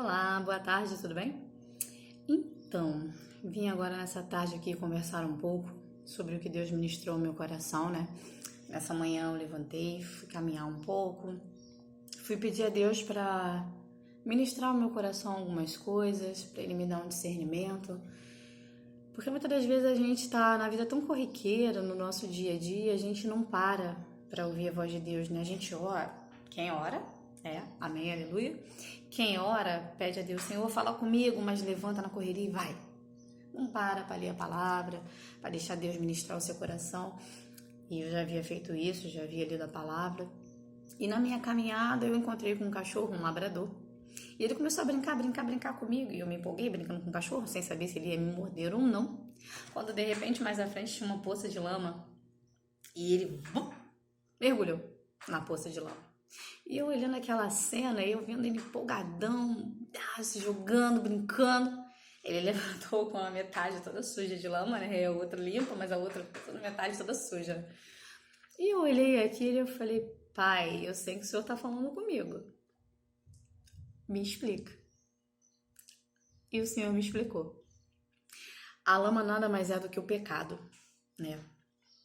Olá, boa tarde, tudo bem? Então, vim agora nessa tarde aqui conversar um pouco sobre o que Deus ministrou ao meu coração, né? Nessa manhã eu levantei, fui caminhar um pouco, fui pedir a Deus para ministrar ao meu coração algumas coisas, para Ele me dar um discernimento, porque muitas das vezes a gente está na vida tão corriqueira, no nosso dia a dia, a gente não para ouvir a voz de Deus, né? A gente ora, quem ora? Amém, aleluia. Quem ora, pede a Deus, Senhor, fala comigo, mas levanta na correria e vai. Não para ler a palavra, para deixar Deus ministrar o seu coração. E eu já havia feito isso, já havia lido a palavra. E na minha caminhada eu encontrei com um cachorro, um labrador. E ele começou a brincar comigo. E eu me empolguei brincando com o cachorro, sem saber se ele ia me morder ou não. Quando de repente mais à frente tinha uma poça de lama. E ele mergulhou na poça de lama. E eu olhando aquela cena, eu vendo ele empolgadão, se jogando, brincando. Ele levantou com a metade toda suja de lama, né? A outra limpa, mas a outra toda metade toda suja. E eu olhei aquilo e eu falei, pai, eu sei que o senhor tá falando comigo. Me explica. E o senhor me explicou. A lama nada mais é do que o pecado, né?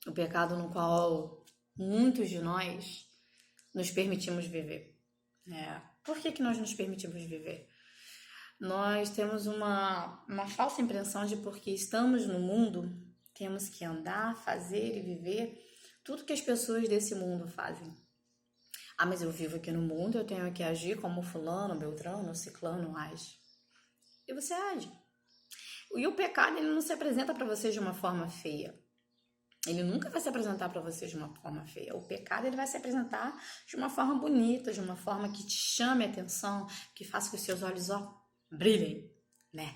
O pecado no qual muitos de nós nos permitimos viver. Por que nós nos permitimos viver? Nós temos uma falsa impressão de porque estamos no mundo, temos que andar, fazer e viver tudo que as pessoas desse mundo fazem. Ah, mas eu vivo aqui no mundo, eu tenho que agir como fulano, beltrano, ciclano age. E você age. E o pecado, ele não se apresenta para você de uma forma feia. Ele nunca vai se apresentar para você de uma forma feia. O pecado, ele vai se apresentar de uma forma bonita, de uma forma que te chame a atenção, que faça que os seus olhos, brilhem, né?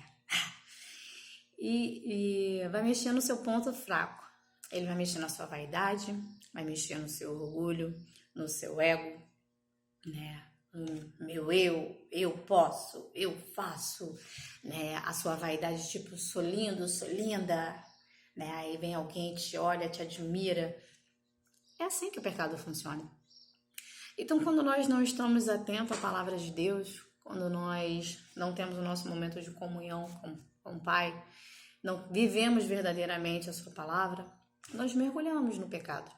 E vai mexer no seu ponto fraco. Ele vai mexer na sua vaidade, vai mexer no seu orgulho, no seu ego, né? Meu eu posso, eu faço, né? A sua vaidade, tipo, sou lindo, sou linda, né? Aí vem alguém, te olha, te admira. É assim que o pecado funciona. Então, quando nós não estamos atentos à palavra de Deus, quando nós não temos o nosso momento de comunhão com o Pai, não vivemos verdadeiramente a sua palavra, nós mergulhamos no pecado.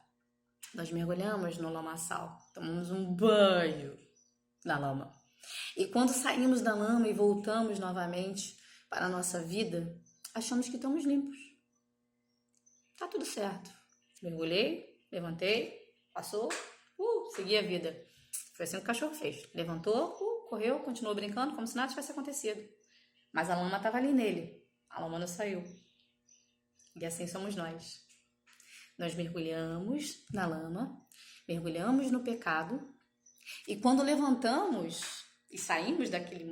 Nós mergulhamos no lamaçal, tomamos um banho na lama. E quando saímos da lama e voltamos novamente para a nossa vida, achamos que estamos limpos. Tá tudo certo. Mergulhei, levantei, passou, segui a vida. Foi assim que o cachorro fez. Levantou, correu, continuou brincando como se nada tivesse acontecido. Mas a lama estava ali nele. A lama não saiu. E assim somos nós. Nós mergulhamos na lama, mergulhamos no pecado, e quando levantamos e saímos daquele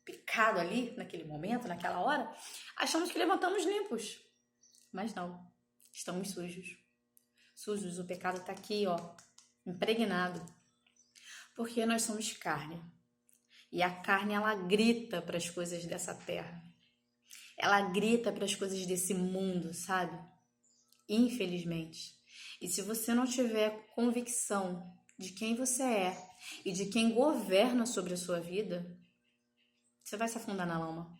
pecado ali, naquele momento, naquela hora, achamos que levantamos limpos. Mas não. Estamos sujos. Sujos, o pecado está aqui, impregnado. Porque nós somos carne. E a carne, ela grita para as coisas dessa terra. Ela grita para as coisas desse mundo, sabe? Infelizmente. E se você não tiver convicção de quem você é e de quem governa sobre a sua vida, você vai se afundar na lama.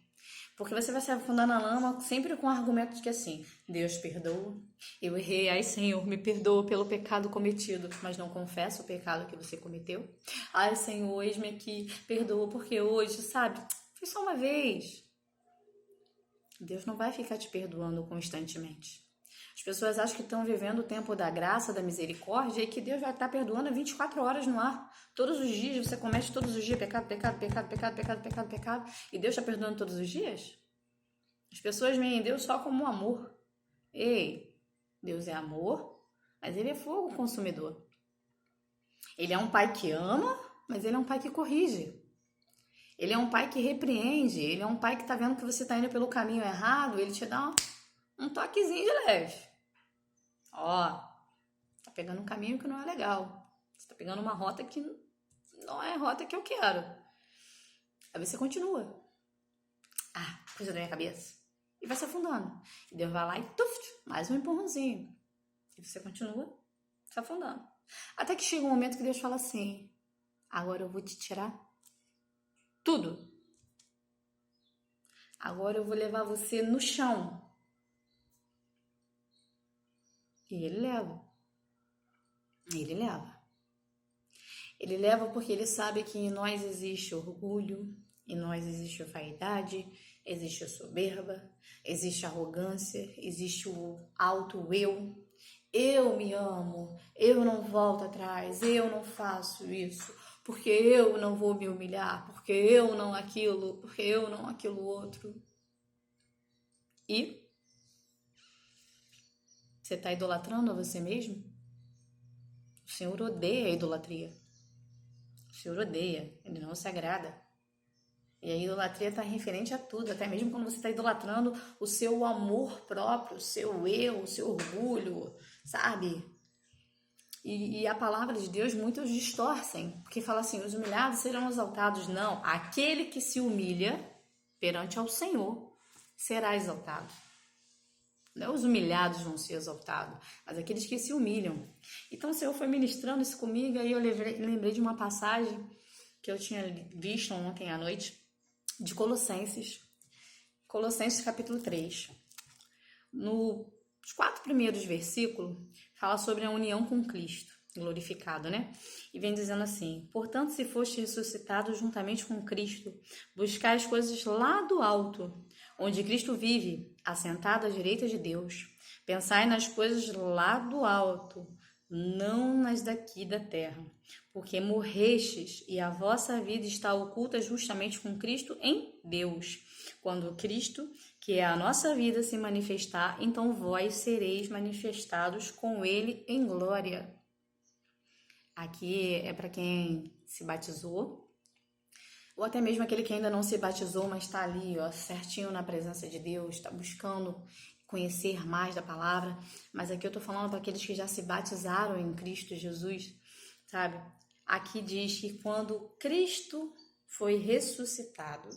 Porque você vai se afundar na lama sempre com o argumento de que assim, Deus perdoa, eu errei, ai Senhor, me perdoa pelo pecado cometido, mas não confessa o pecado que você cometeu. Ai Senhor, eis-me aqui, perdoa porque hoje, sabe, foi só uma vez. Deus não vai ficar te perdoando constantemente. As pessoas acham que estão vivendo o tempo da graça, da misericórdia e que Deus vai estar perdoando 24 horas no ar. Todos os dias, você comete todos os dias pecado, e Deus está perdoando todos os dias? As pessoas veem Deus só como amor. Ei, Deus é amor, mas Ele é fogo consumidor. Ele é um pai que ama, mas Ele é um pai que corrige. Ele é um pai que repreende, Ele é um pai que está vendo que você está indo pelo caminho errado, Ele te dá um toquezinho de leve. Tá pegando um caminho que não é legal. Você tá pegando uma rota que não é a rota que eu quero. Aí você continua. Coisa da minha cabeça. E vai se afundando. E Deus vai lá e mais um empurrãozinho. E você continua se afundando. Até que chega um momento que Deus fala assim, agora eu vou te tirar tudo. agora eu vou levar você no chão. E ele leva. Ele leva. Ele leva porque ele sabe que em nós existe orgulho, em nós existe vaidade, existe a soberba, existe a arrogância, existe o alto eu. Eu me amo, eu não volto atrás, eu não faço isso, porque eu não vou me humilhar, porque eu não aquilo, porque eu não aquilo outro. E você está idolatrando a você mesmo? O Senhor odeia a idolatria. O Senhor odeia, ele não se agrada. E a idolatria está referente a tudo, até mesmo quando você está idolatrando o seu amor próprio, o seu eu, o seu orgulho, sabe? E a palavra de Deus muitos distorcem, porque fala assim, os humilhados serão exaltados. Não, aquele que se humilha perante ao Senhor será exaltado. Não os humilhados vão ser exaltados, mas aqueles que se humilham. Então o Senhor foi ministrando isso comigo, aí eu lembrei de uma passagem que eu tinha visto ontem à noite, de Colossenses capítulo 3. Nos 4 primeiros versículos, fala sobre a união com Cristo, glorificado, né? E vem dizendo assim, portanto, se foste ressuscitado juntamente com Cristo, buscai as coisas lá do alto, onde Cristo vive, assentado à direita de Deus. Pensai nas coisas lá do alto, não nas daqui da terra, porque morrestes e a vossa vida está oculta justamente com Cristo em Deus. Quando Cristo, que é a nossa vida, se manifestar, então vós sereis manifestados com Ele em glória. Aqui é para quem se batizou, ou até mesmo aquele que ainda não se batizou, mas está ali, ó, certinho na presença de Deus, está buscando conhecer mais da palavra. Mas aqui eu tô falando para aqueles que já se batizaram em Cristo Jesus, sabe? Aqui diz que quando Cristo foi ressuscitado,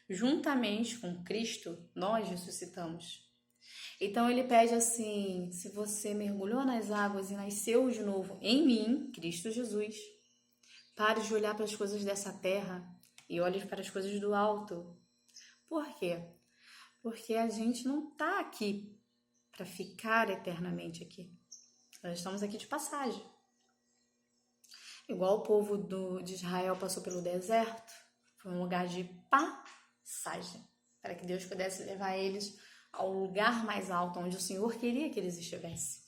juntamente com Cristo, nós ressuscitamos. Então ele pede assim, se você mergulhou nas águas e nasceu de novo em mim, Cristo Jesus, pare de olhar para as coisas dessa terra e olhe para as coisas do alto. Por quê? Porque a gente não está aqui para ficar eternamente aqui. Nós estamos aqui de passagem. Igual o povo de Israel passou pelo deserto, foi um lugar de passagem, para que Deus pudesse levar eles ao lugar mais alto, onde o Senhor queria que eles estivessem.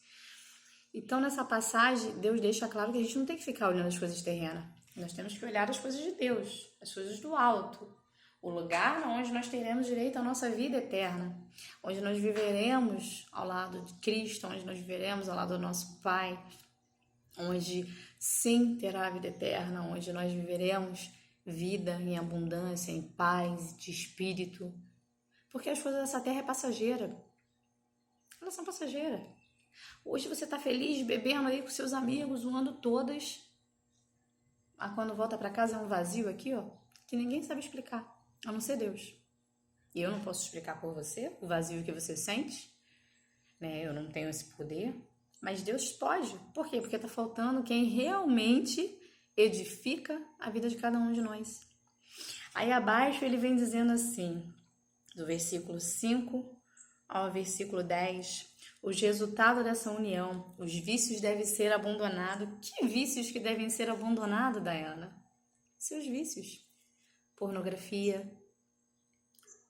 Então, nessa passagem, Deus deixa claro que a gente não tem que ficar olhando as coisas terrenas. Nós temos que olhar as coisas de Deus, as coisas do alto. O lugar onde nós teremos direito à nossa vida eterna, onde nós viveremos ao lado de Cristo, onde nós viveremos ao lado do nosso Pai, onde sim terá a vida eterna, onde nós viveremos vida em abundância, em paz, de espírito. Porque as coisas dessa terra é passageira. Elas são passageiras. Hoje você está feliz, bebendo aí com seus amigos, zoando todas. Mas quando volta para casa é um vazio aqui, ó, que ninguém sabe explicar, a não ser Deus. E eu não posso explicar por você o vazio que você sente, né? Eu não tenho esse poder, mas Deus pode. Por quê? Porque está faltando quem realmente edifica a vida de cada um de nós. Aí abaixo ele vem dizendo assim, do versículo 5 ao versículo 10, os resultados dessa união, os vícios devem ser abandonados. Que vícios que devem ser abandonados, Dayana? Seus vícios. Pornografia,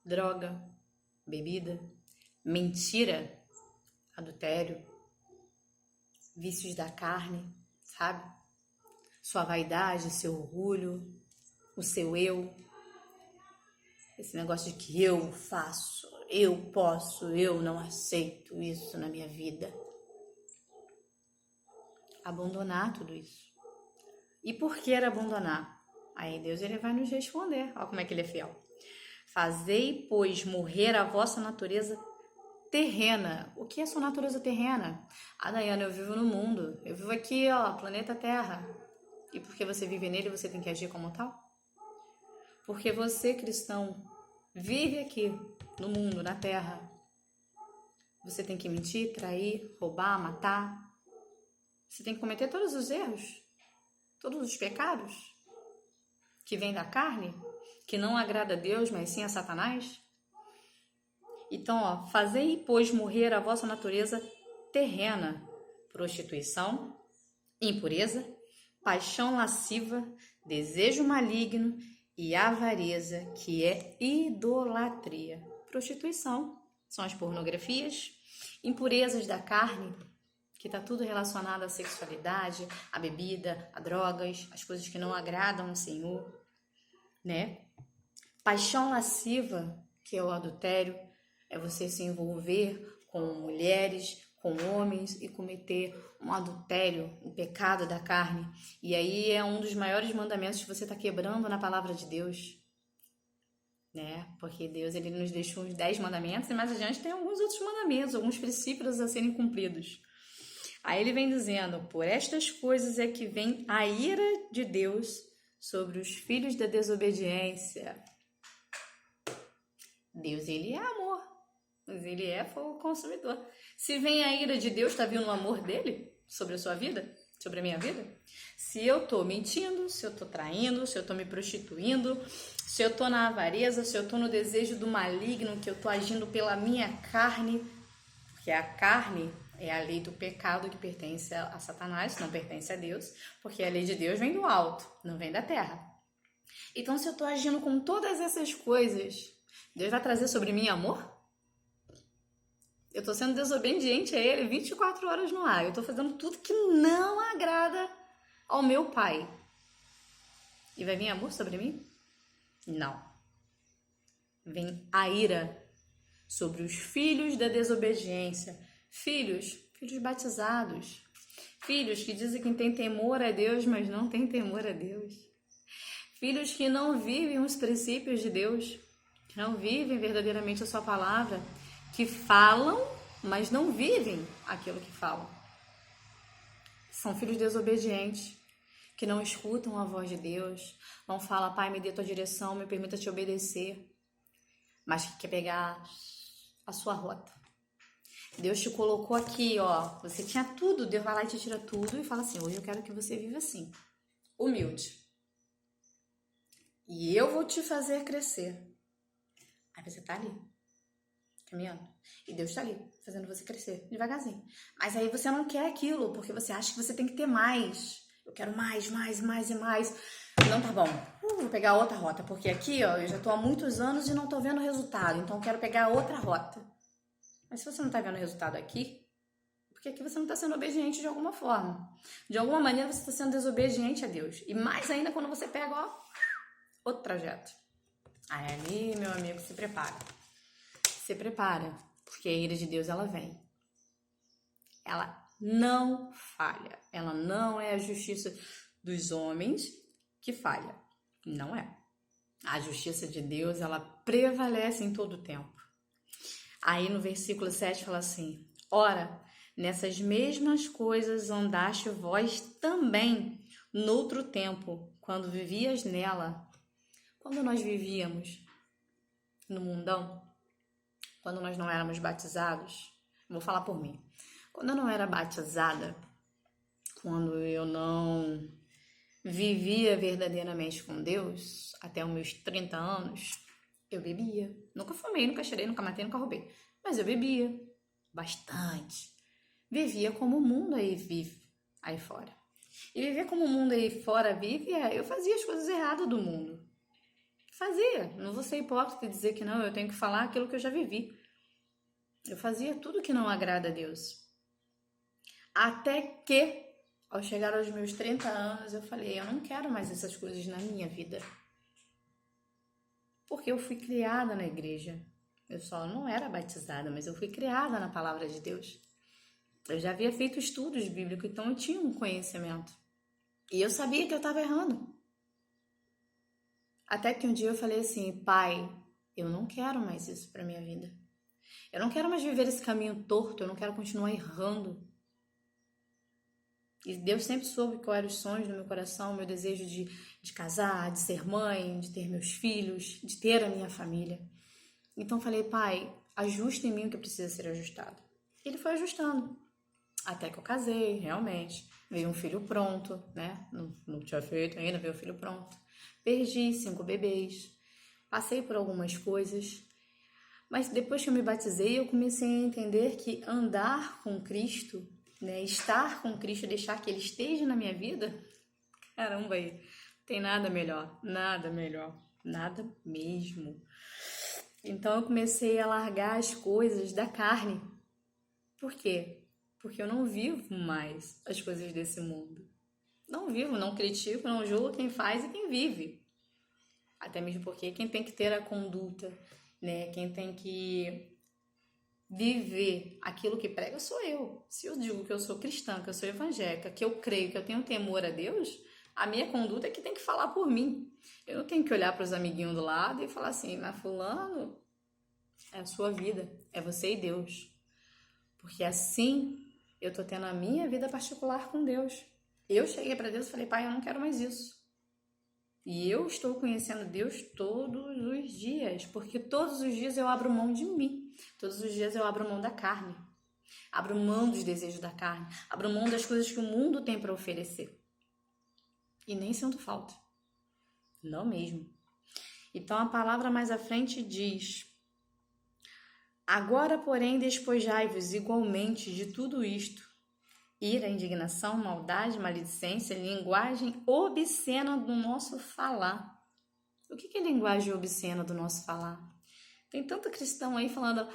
droga, bebida, mentira, adultério, vícios da carne, sabe? Sua vaidade, seu orgulho, o seu eu. Esse negócio de que eu faço, eu posso, eu não aceito isso na minha vida. Abandonar tudo isso. E por que abandonar? Aí Deus ele vai nos responder. Olha como é que ele é fiel. Fazei, pois, morrer a vossa natureza terrena. O que é sua natureza terrena? Ah, Dayana, eu vivo no mundo. Eu vivo aqui, ó, planeta Terra. E porque você vive nele, você tem que agir como tal? Porque você, cristão, vive aqui no mundo, na Terra. Você tem que mentir, trair, roubar, matar. Você tem que cometer todos os erros, todos os pecados que vêm da carne, que não agrada a Deus, mas sim a Satanás. Então, ó, fazei, pois, morrer a vossa natureza terrena, prostituição, impureza, paixão lasciva, desejo maligno e avareza, que é idolatria. Prostituição são as pornografias, impurezas da carne, que está tudo relacionado à sexualidade, à bebida, a drogas, as coisas que não agradam ao Senhor, né? Paixão lasciva, que é o adultério, é você se envolver com mulheres, com homens e cometer um adultério, um pecado da carne. E aí é um dos maiores mandamentos que você está quebrando na palavra de Deus, né? Porque Deus, ele nos deixou uns 10 mandamentos e mais adiante tem alguns outros mandamentos, alguns princípios a serem cumpridos. Aí ele vem dizendo, por estas coisas é que vem a ira de Deus sobre os filhos da desobediência. Deus, ele é amor, mas ele é fogo consumidor. Se vem a ira de Deus, está vindo o amor dele sobre a sua vida, sobre a minha vida? Se eu estou mentindo, se eu estou traindo, se eu estou me prostituindo, se eu estou na avareza, se eu estou no desejo do maligno, que eu estou agindo pela minha carne, porque a carne é a lei do pecado que pertence a Satanás, não pertence a Deus, porque a lei de Deus vem do alto, não vem da terra. Então, se eu estou agindo com todas essas coisas, Deus vai trazer sobre mim amor? Eu estou sendo desobediente a Ele 24 horas no ar. Eu estou fazendo tudo que não agrada ao meu Pai. E vai vir amor sobre mim? Não. Vem a ira sobre os filhos da desobediência. Filhos batizados. Filhos que dizem que têm temor a Deus, mas não têm temor a Deus. Filhos que não vivem os princípios de Deus, que não vivem verdadeiramente a sua palavra, que falam, mas não vivem aquilo que falam. São filhos desobedientes, que não escutam a voz de Deus, não falam, Pai, me dê tua direção, me permita te obedecer, mas que quer pegar a sua rota. Deus te colocou aqui, ó, você tinha tudo, Deus vai lá e te tira tudo e fala assim, hoje eu quero que você viva assim, humilde. E eu vou te fazer crescer. Aí você tá ali, caminhando. E Deus tá ali, fazendo você crescer, devagarzinho. Mas aí você não quer aquilo, porque você acha que você tem que ter mais. Eu quero mais e mais. Não, tá bom. Vou pegar outra rota, porque aqui, ó, eu já tô há muitos anos e não tô vendo resultado. Então eu quero pegar outra rota. Mas se você não tá vendo resultado aqui, porque aqui você não tá sendo obediente de alguma forma. De alguma maneira você tá sendo desobediente a Deus. E mais ainda quando você pega, ó, outro trajeto. Aí ali, meu amigo, se prepara. Se prepara, porque a ira de Deus, ela vem. Ela não falha. Ela não é a justiça dos homens que falha. Não é. A justiça de Deus, ela prevalece em todo o tempo. Aí no versículo 7 fala assim, ora, nessas mesmas coisas andaste vós também noutro tempo, quando vivias nela. Quando nós vivíamos no mundão, quando nós não éramos batizados, vou falar por mim. Quando eu não era batizada, quando eu não vivia verdadeiramente com Deus, até os meus 30 anos, eu bebia. Nunca fumei, nunca cheirei, nunca matei, nunca roubei. Mas eu bebia bastante. Vivia como o mundo aí vive, aí fora. E viver como o mundo aí fora vive, eu fazia as coisas erradas do mundo. Fazia. Não vou ser hipócrita e dizer que não, eu tenho que falar aquilo que eu já vivi. Eu fazia tudo que não agrada a Deus. Até que, ao chegar aos meus 30 anos, eu falei, eu não quero mais essas coisas na minha vida. Porque eu fui criada na igreja. Eu só não era batizada, mas eu fui criada na palavra de Deus. Eu já havia feito estudos bíblicos, então eu tinha um conhecimento. E eu sabia que eu estava errando. Até que um dia eu falei assim, Pai, eu não quero mais isso para minha vida. Eu não quero mais viver esse caminho torto, eu não quero continuar errando. E Deus sempre soube quais eram os sonhos do meu coração, o meu desejo de casar, de ser mãe, de ter meus filhos, de ter a minha família. Então eu falei, Pai, ajusta em mim o que precisa ser ajustado. Ele foi ajustando. Até que eu casei, realmente. Veio um filho pronto, né? Não tinha feito ainda, veio um filho pronto. Perdi 5 bebês. Passei por algumas coisas. Mas depois que eu me batizei, eu comecei a entender que andar com Cristo, né, estar com Cristo, deixar que Ele esteja na minha vida, caramba aí, tem nada melhor, nada mesmo. Então eu comecei a largar as coisas da carne. Por quê? Porque eu não vivo mais as coisas desse mundo. Não vivo, não critico, não julgo quem faz e quem vive. Até mesmo porque quem tem que ter a conduta, né? Quem tem que viver aquilo que prega sou eu. Se eu digo que eu sou cristã, que eu sou evangélica, que eu creio, que eu tenho temor a Deus, a minha conduta é que tem que falar por mim. Eu não tenho que olhar para os amiguinhos do lado e falar assim, mas fulano, é a sua vida, é você e Deus. Porque assim eu tô tendo a minha vida particular com Deus. Eu cheguei para Deus e falei, pai, eu não quero mais isso. E eu estou conhecendo Deus todos os dias, porque todos os dias eu abro mão de mim. Todos os dias eu abro mão da carne. Abro mão dos desejos da carne. Abro mão das coisas que o mundo tem para oferecer. E nem sinto falta. Não mesmo. Então a palavra mais à frente diz: agora, porém, despojai-vos igualmente de tudo isto: ira, indignação, maldade, maledicência, linguagem obscena do nosso falar. O que é linguagem obscena do nosso falar? Tem tanto cristão aí falando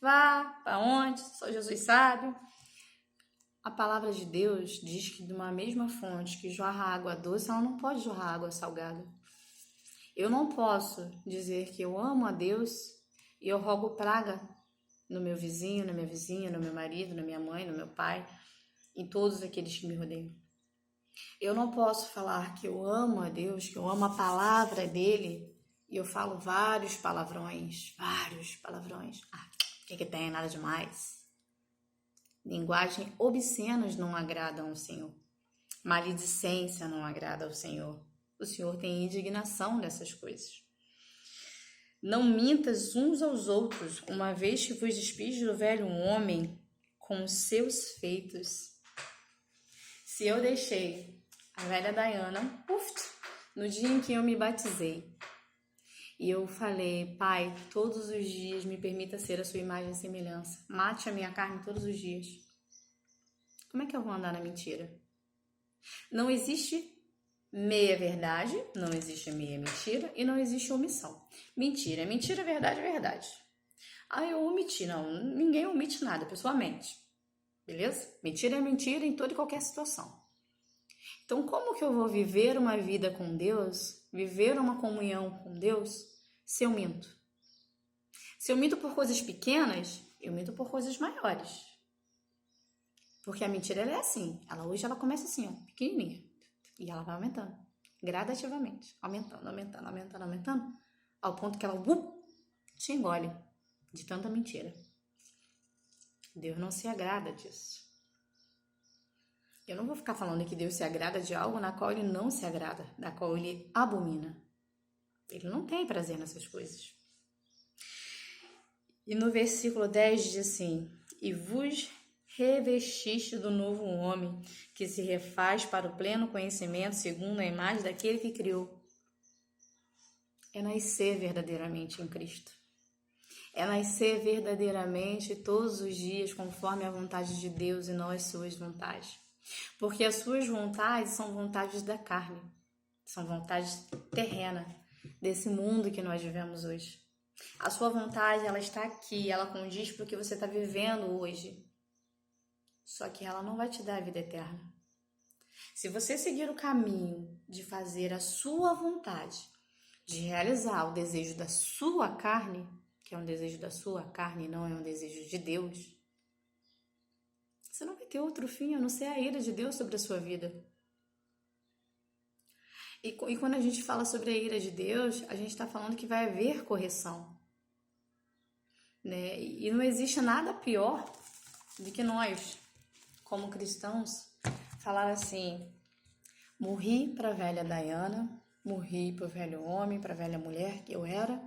vá, para onde? Só Jesus sabe. A palavra de Deus diz que de uma mesma fonte que jorra água doce, ela não pode jorrar água salgada. Eu não posso dizer que eu amo a Deus e eu rogo praga no meu vizinho, na minha vizinha, no meu marido, na minha mãe, no meu pai, em todos aqueles que me rodeiam. Eu não posso falar que eu amo a Deus, que eu amo a palavra dele, e eu falo vários palavrões. O que tem? Nada demais. Linguagem obscenas não agradam ao Senhor. Maledicência não agrada ao Senhor. O Senhor tem indignação dessas coisas. Não mintas uns aos outros, uma vez que vos despis do velho homem com os seus feitos. Se eu deixei a velha Dayana, no dia em que eu me batizei, e eu falei, pai, todos os dias me permita ser a sua imagem e semelhança, mate a minha carne todos os dias. Como é que eu vou andar na mentira? Não existe meia verdade, não existe meia mentira e não existe omissão. Mentira é mentira, verdade é verdade. Eu omiti. Não, ninguém omite nada, a pessoa mente. Beleza? Mentira é mentira em toda e qualquer situação. Então, como que eu vou viver uma vida com Deus, viver uma comunhão com Deus, se eu minto? Se eu minto por coisas pequenas, eu minto por coisas maiores. Porque a mentira, ela é assim. Hoje ela começa assim, ó, pequenininha. E ela vai aumentando, gradativamente. Aumentando. Ao ponto que ela te engole de tanta mentira. Deus não se agrada disso. Eu não vou ficar falando que Deus se agrada de algo na qual Ele não se agrada, da qual Ele abomina. Ele não tem prazer nessas coisas. E no versículo 10 diz assim: e vos revestiste do novo homem, que se refaz para o pleno conhecimento segundo a imagem daquele que criou. É nascer verdadeiramente em Cristo. É nascer verdadeiramente todos os dias conforme a vontade de Deus e não as suas vontades. Porque as suas vontades são vontades da carne, são vontades terrenas, desse mundo que nós vivemos hoje. A sua vontade, ela está aqui, ela condiz para o que você está vivendo hoje. Só que ela não vai te dar a vida eterna. Se você seguir o caminho de fazer a sua vontade, de realizar o desejo da sua carne, que é um desejo da sua carne e não é um desejo de Deus, você não vai ter outro fim a não ser a ira de Deus sobre a sua vida. E quando a gente fala sobre a ira de Deus, a gente está falando que vai haver correção. Né? E não existe nada pior do que nós, como cristãos, falar assim: morri para a velha Dayana, morri para o velho homem, para a velha mulher que eu era,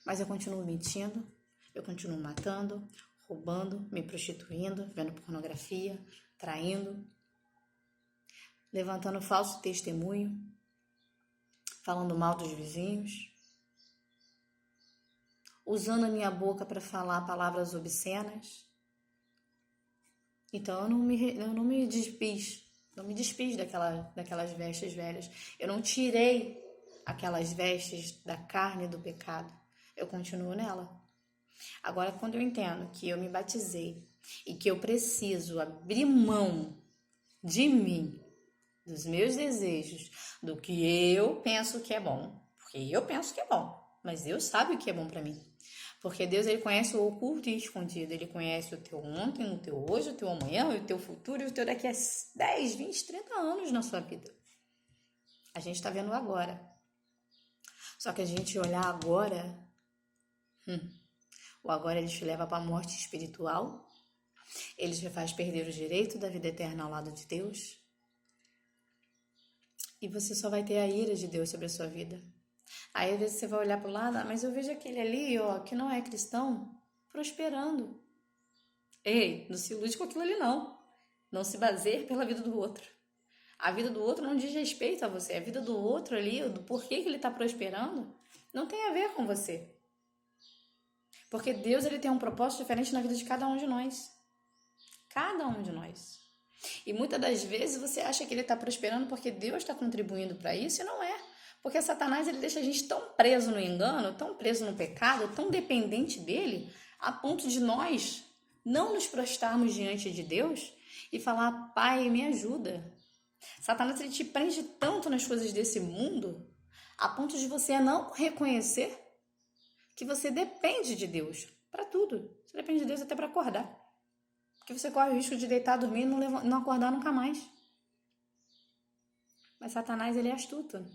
mas eu continuo mentindo, eu continuo matando, roubando, me prostituindo, vendo pornografia, traindo, levantando falso testemunho, falando mal dos vizinhos, usando a minha boca para falar palavras obscenas. Então eu não me despiz daquelas vestes velhas. Eu não tirei aquelas vestes da carne do pecado. Eu continuo nela. Agora, quando eu entendo que eu me batizei e que eu preciso abrir mão de mim, dos meus desejos, do que eu penso que é bom, porque eu penso que é bom, mas Deus sabe o que é bom para mim. Porque Deus, ele conhece o oculto e escondido. Ele conhece o teu ontem, o teu hoje, o teu amanhã, o teu futuro e o teu daqui a 10, 20, 30 anos na sua vida. A gente está vendo agora. Só que a gente olhar agora, o agora ele te leva para a morte espiritual. Ele te faz perder o direito da vida eterna ao lado de Deus. E você só vai ter a ira de Deus sobre a sua vida. Aí às vezes você vai olhar para o lado, mas eu vejo aquele ali, que não é cristão, prosperando. Ei, não se ilude com aquilo ali não. Não se baseie pela vida do outro. A vida do outro não diz respeito a você. A vida do outro ali, do porquê que ele está prosperando, não tem a ver com você. Porque Deus, ele tem um propósito diferente na vida de cada um de nós. Cada um de nós. E muitas das vezes você acha que ele está prosperando porque Deus está contribuindo para isso, e não é. Porque Satanás, ele deixa a gente tão preso no engano, tão preso no pecado, tão dependente dele, a ponto de nós não nos prostrarmos diante de Deus e falar: Pai, me ajuda. Satanás, ele te prende tanto nas coisas desse mundo, a ponto de você não reconhecer que você depende de Deus para tudo. Você depende de Deus até para acordar. Porque você corre o risco de deitar, dormir e não acordar nunca mais. Mas Satanás, ele é astuto.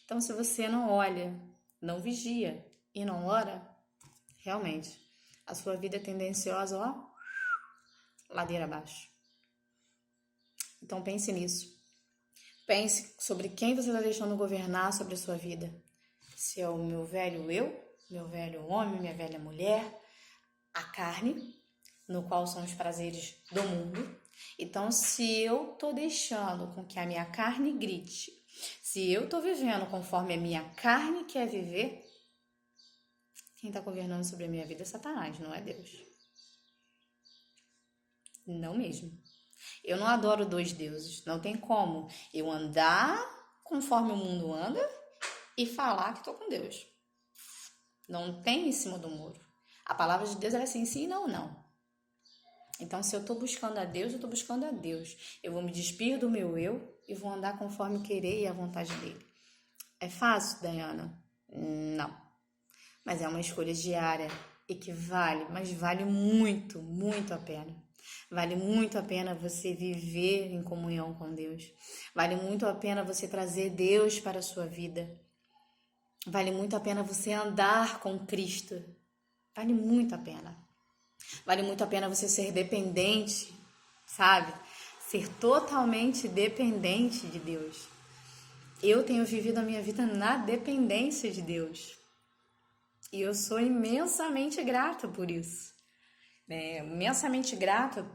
Então, se você não olha, não vigia e não ora, realmente, a sua vida é tendenciosa, ladeira abaixo. Então, pense nisso. Pense sobre quem você está deixando governar sobre a sua vida. Se é o meu velho eu, meu velho homem, minha velha mulher, a carne, no qual são os prazeres do mundo. Então, se eu estou deixando com que a minha carne grite, se eu estou vivendo conforme a minha carne quer viver, quem está governando sobre a minha vida é Satanás, não é Deus. Não mesmo. Eu não adoro dois deuses. Não tem como eu andar conforme o mundo anda e falar que estou com Deus. Não tem em cima do muro. A palavra de Deus, ela é assim, sim, não, não. Então, se eu estou buscando a Deus, eu estou buscando a Deus. Eu vou me despir do meu eu e vou andar conforme o querer e a vontade dele. É fácil, Dayana? Não. Mas é uma escolha diária e que vale, mas vale muito, muito a pena. Vale muito a pena você viver em comunhão com Deus. Vale muito a pena você trazer Deus para a sua vida. Vale muito a pena você andar com Cristo. Vale muito a pena. Vale muito a pena você ser dependente, sabe? Ser totalmente dependente de Deus. Eu tenho vivido a minha vida na dependência de Deus. E eu sou imensamente grata por isso. Imensamente grata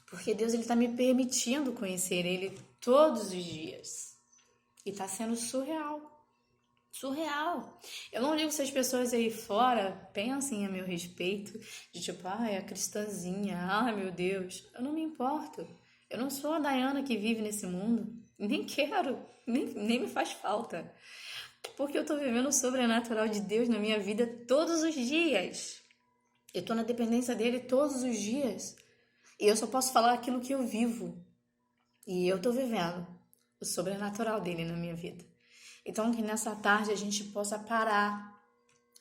porque Deus está me permitindo conhecer Ele todos os dias. E está sendo surreal. Surreal. Eu não ligo se as pessoas aí fora pensem a meu respeito, de tipo, é a cristãzinha, meu Deus. Eu não me importo. Eu não sou a Dayana que vive nesse mundo. Nem quero, nem me faz falta. Porque eu tô vivendo o sobrenatural de Deus na minha vida todos os dias. Eu tô na dependência dele todos os dias. E eu só posso falar aquilo que eu vivo. E eu tô vivendo o sobrenatural dele na minha vida. Então, que nessa tarde a gente possa parar,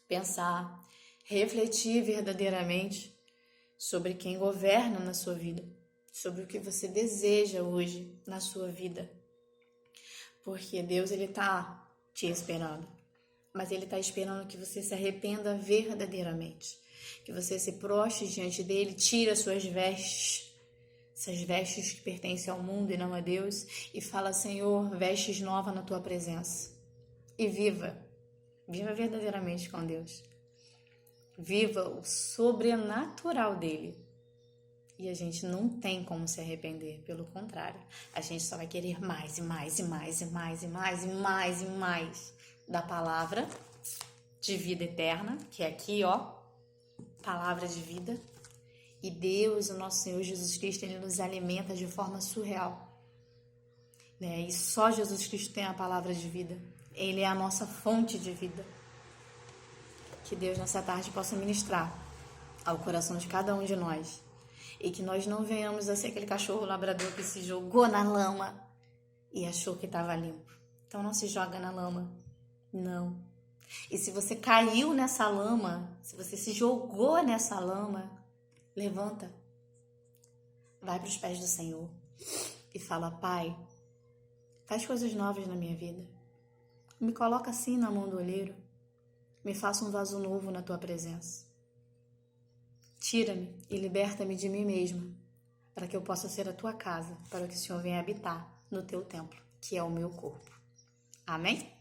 pensar, refletir verdadeiramente sobre quem governa na sua vida, sobre o que você deseja hoje na sua vida. Porque Deus, ele tá te esperando, mas ele tá esperando que você se arrependa verdadeiramente, que você se prostre diante dele, tire as suas vestes, essas vestes que pertencem ao mundo e não a Deus, e fala: Senhor, vestes novas na tua presença. E viva verdadeiramente com Deus. Viva o sobrenatural dele. E a gente não tem como se arrepender, pelo contrário. A gente só vai querer mais e mais e mais e mais e mais e mais e mais da palavra de vida eterna, que é aqui, ó, palavra de vida. E Deus, o nosso Senhor Jesus Cristo, Ele nos alimenta de forma surreal, né? E só Jesus Cristo tem a palavra de vida. Ele é a nossa fonte de vida. Que Deus nessa tarde possa ministrar ao coração de cada um de nós. E que nós não venhamos a ser aquele cachorro labrador que se jogou na lama e achou que estava limpo. Então não se joga na lama, não. E se você caiu nessa lama, se você se jogou nessa lama, levanta, vai para os pés do Senhor e fala: Pai, faz coisas novas na minha vida. Me coloca assim na mão do olheiro, me faça um vaso novo na tua presença. Tira-me e liberta-me de mim mesma, para que eu possa ser a tua casa, para que o Senhor venha habitar no teu templo, que é o meu corpo. Amém?